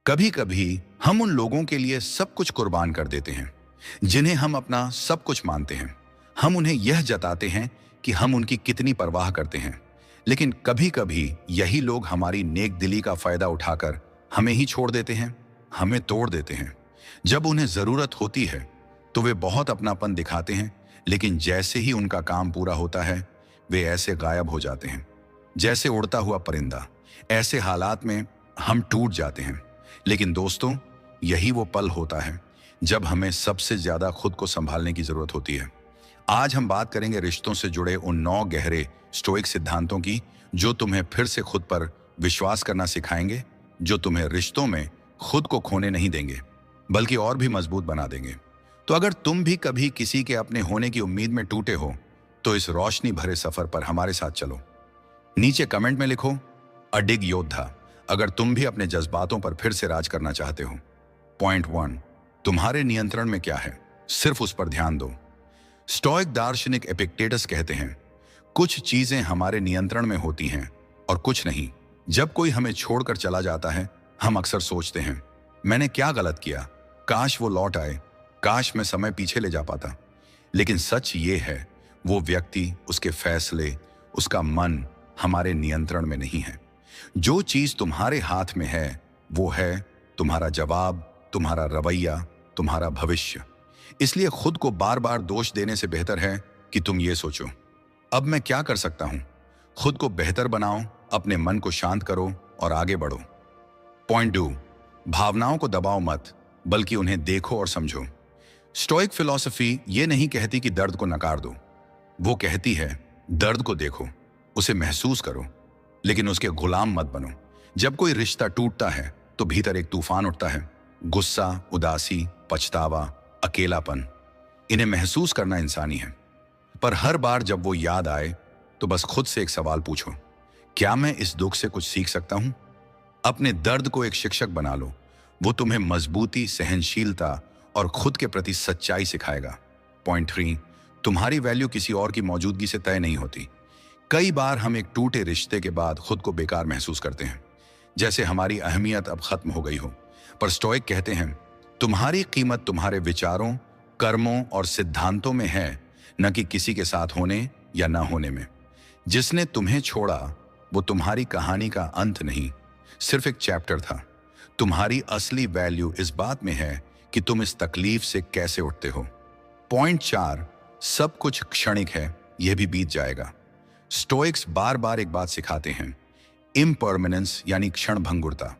कभी कभी हम उन लोगों के लिए सब कुछ कुर्बान कर देते हैं जिन्हें हम अपना सब कुछ मानते हैं। हम उन्हें यह जताते हैं कि हम उनकी कितनी परवाह करते हैं, लेकिन कभी कभी यही लोग हमारी नेक दिली का फायदा उठाकर हमें ही छोड़ देते हैं, हमें तोड़ देते हैं। जब उन्हें जरूरत होती है तो वे बहुत अपनापन दिखाते हैं, लेकिन जैसे ही उनका काम पूरा होता है वे ऐसे गायब हो जाते हैं जैसे उड़ता हुआ परिंदा। ऐसे हालात में हम टूट जाते हैं। लेकिन दोस्तों, यही वो पल होता है जब हमें सबसे ज्यादा खुद को संभालने की जरूरत होती है। आज हम बात करेंगे रिश्तों से जुड़े उन 9 गहरे स्टोइक सिद्धांतों की जो तुम्हें फिर से खुद पर विश्वास करना सिखाएंगे, जो तुम्हें रिश्तों में खुद को खोने नहीं देंगे बल्कि और भी मजबूत बना देंगे। तो अगर तुम भी कभी किसी के अपने होने की उम्मीद में टूटे हो तो इस रोशनी भरे सफर पर हमारे साथ चलो। नीचे कमेंट में लिखो अडिग योद्धा अगर तुम भी अपने जज्बातों पर फिर से राज करना चाहते हो। पॉइंट 1, तुम्हारे नियंत्रण में क्या है, सिर्फ उस पर ध्यान दो। स्टोइक दार्शनिक एपिक्टेटस कहते हैं, कुछ चीजें हमारे नियंत्रण में होती हैं और कुछ नहीं। जब कोई हमें छोड़कर चला जाता है हम अक्सर सोचते हैं, मैंने क्या गलत किया, काश वो लौट आए, काश मैं समय पीछे ले जा पाता। लेकिन सच ये है, वो व्यक्ति, उसके फैसले, उसका मन हमारे नियंत्रण में नहीं है। जो चीज तुम्हारे हाथ में है वो है तुम्हारा जवाब, तुम्हारा रवैया, तुम्हारा भविष्य। इसलिए खुद को बार बार दोष देने से बेहतर है कि तुम ये सोचो, अब मैं क्या कर सकता हूं। खुद को बेहतर बनाओ, अपने मन को शांत करो और आगे बढ़ो। पॉइंट 2, भावनाओं को दबाओ मत बल्कि उन्हें देखो और समझो। स्टोइक फिलॉसफी ये नहीं कहती कि दर्द को नकार दो, वो कहती है दर्द को देखो, उसे महसूस करो, लेकिन उसके गुलाम मत बनो। जब कोई रिश्ता टूटता है तो भीतर एक तूफान उठता है, गुस्सा, उदासी, पछतावा, अकेलापन। इन्हें महसूस करना इंसानी है, पर हर बार जब वो याद आए तो बस खुद से एक सवाल पूछो, क्या मैं इस दुख से कुछ सीख सकता हूं? अपने दर्द को एक शिक्षक बना लो, वो तुम्हें मजबूती, सहनशीलता और खुद के प्रति सच्चाई सिखाएगा। पॉइंट 3, तुम्हारी वैल्यू किसी और की मौजूदगी से तय नहीं होती। कई बार हम एक टूटे रिश्ते के बाद खुद को बेकार महसूस करते हैं, जैसे हमारी अहमियत अब खत्म हो गई हो। पर स्टोइक कहते हैं, तुम्हारी कीमत तुम्हारे विचारों, कर्मों और सिद्धांतों में है, न कि किसी के साथ होने या ना होने में। जिसने तुम्हें छोड़ा वो तुम्हारी कहानी का अंत नहीं, सिर्फ एक चैप्टर था। तुम्हारी असली वैल्यू इस बात में है कि तुम इस तकलीफ से कैसे उठते हो। पॉइंट 4, सब कुछ क्षणिक है, यह भी बीत जाएगा। स्टोइक्स बार बार एक बात सिखाते हैं, इम्परमानेंस यानी क्षण भंगुरता।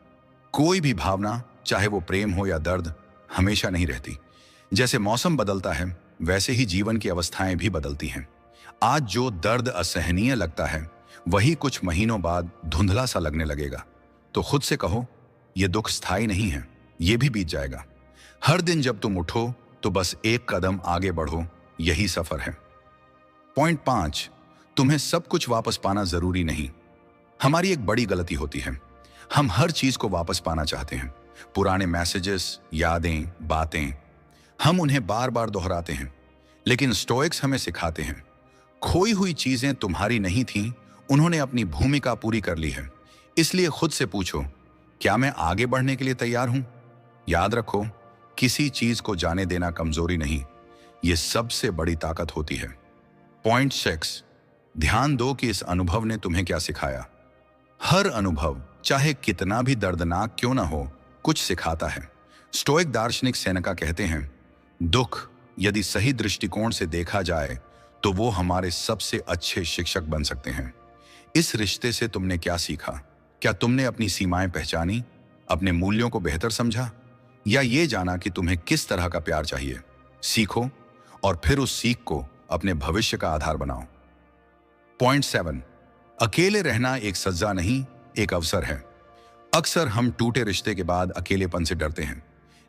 कोई भी भावना, चाहे वो प्रेम हो या दर्द, हमेशा नहीं रहती। जैसे मौसम बदलता है वैसे ही जीवन की अवस्थाएं भी बदलती हैं। आज जो दर्द असहनीय लगता है वही कुछ महीनों बाद धुंधला सा लगने लगेगा। तो खुद से कहो, ये दुख स्थायी नहीं है, ये भी बीत जाएगा। हर दिन जब तुम उठो तो बस एक कदम आगे बढ़ो, यही सफर है। पॉइंट 5, तुम्हें सब कुछ वापस पाना जरूरी नहीं। हमारी एक बड़ी गलती होती है, हम हर चीज को वापस पाना चाहते हैं। पुराने मैसेजेस, यादें, बातें, हम उन्हें बार बार दोहराते हैं। लेकिन स्टोइक्स हमें सिखाते हैं, खोई हुई चीजें तुम्हारी नहीं थीं, उन्होंने अपनी भूमिका पूरी कर ली है। इसलिए खुद से पूछो, क्या मैं आगे बढ़ने के लिए तैयार हूं? याद रखो, किसी चीज को जाने देना कमजोरी नहीं, यह सबसे बड़ी ताकत होती है। पॉइंट 6, ध्यान दो कि इस अनुभव ने तुम्हें क्या सिखाया। हर अनुभव, चाहे कितना भी दर्दनाक क्यों ना हो, कुछ सिखाता है। स्टोइक दार्शनिक सेनेका कहते हैं, दुख यदि सही दृष्टिकोण से देखा जाए तो वो हमारे सबसे अच्छे शिक्षक बन सकते हैं। इस रिश्ते से तुमने क्या सीखा? क्या तुमने अपनी सीमाएं पहचानी, अपने मूल्यों को बेहतर समझा, या ये जाना कि तुम्हें किस तरह का प्यार चाहिए? सीखो और फिर उस सीख को अपने भविष्य का आधार बनाओ। पॉइंट 7, अकेले रहना एक सजा नहीं, एक अवसर है। अक्सर हम टूटे रिश्ते के बाद अकेलेपन से डरते हैं,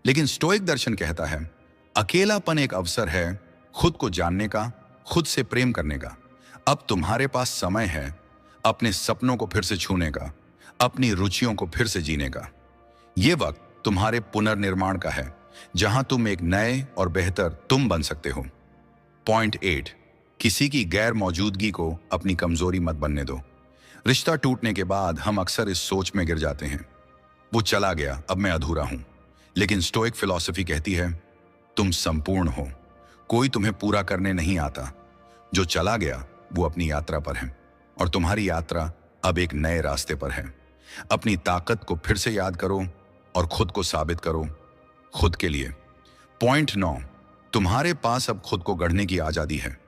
लेकिन स्टोइक दर्शन कहता है, अकेलापन एक अवसर है खुद को जानने का, खुद से प्रेम करने का। अब तुम्हारे पास समय है अपने सपनों को फिर से छूने का, अपनी रुचियों को फिर से जीने का। यह वक्त तुम्हारे पुनर्निर्माण का है, जहां तुम एक नए और बेहतर तुम बन सकते हो। पॉइंट 8, किसी की गैर मौजूदगी को अपनी कमजोरी मत बनने दो। रिश्ता टूटने के बाद हम अक्सर इस सोच में गिर जाते हैं, वो चला गया, अब मैं अधूरा हूं। लेकिन स्टोइक फिलॉसफी कहती है तुम संपूर्ण हो, कोई तुम्हें पूरा करने नहीं आता। जो चला गया वो अपनी यात्रा पर है और तुम्हारी यात्रा अब एक नए रास्ते पर है। अपनी ताकत को फिर से याद करो और खुद को साबित करो खुद के लिए। पॉइंट 9, तुम्हारे पास अब खुद को गढ़ने की आजादी है।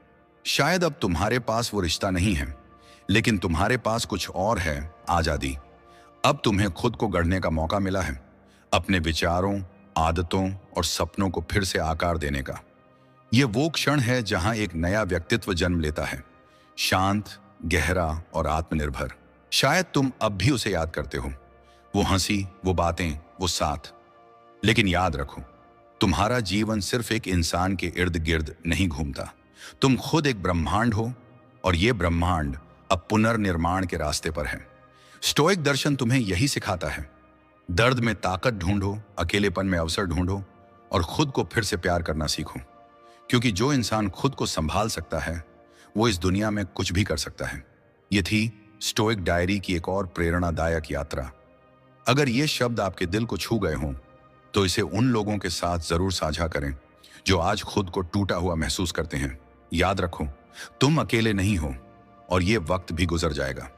शायद अब तुम्हारे पास वो रिश्ता नहीं है, लेकिन तुम्हारे पास कुछ और है, आजादी। अब तुम्हें खुद को गढ़ने का मौका मिला है, अपने विचारों, आदतों और सपनों को फिर से आकार देने का। यह वो क्षण है जहां एक नया व्यक्तित्व जन्म लेता है, शांत, गहरा और आत्मनिर्भर। शायद तुम अब भी उसे याद करते हो, वो हंसी, वो बातें, वो साथ। लेकिन याद रखो, तुम्हारा जीवन सिर्फ एक इंसान के इर्द गिर्द नहीं घूमता। तुम खुद एक ब्रह्मांड हो और ये ब्रह्मांड अब पुनर्निर्माण के रास्ते पर है। स्टोइक दर्शन तुम्हें यही सिखाता है, दर्द में ताकत ढूंढो, अकेलेपन में अवसर ढूंढो और खुद को फिर से प्यार करना सीखो। क्योंकि जो इंसान खुद को संभाल सकता है वो इस दुनिया में कुछ भी कर सकता है। ये थी स्टोइक डायरी की एक और प्रेरणादायक यात्रा। अगर ये शब्द आपके दिल को छू गए हों तो इसे उन लोगों के साथ जरूर साझा करें जो आज खुद को टूटा हुआ महसूस करते हैं। याद रखो, तुम अकेले नहीं हो और ये वक्त भी गुजर जाएगा।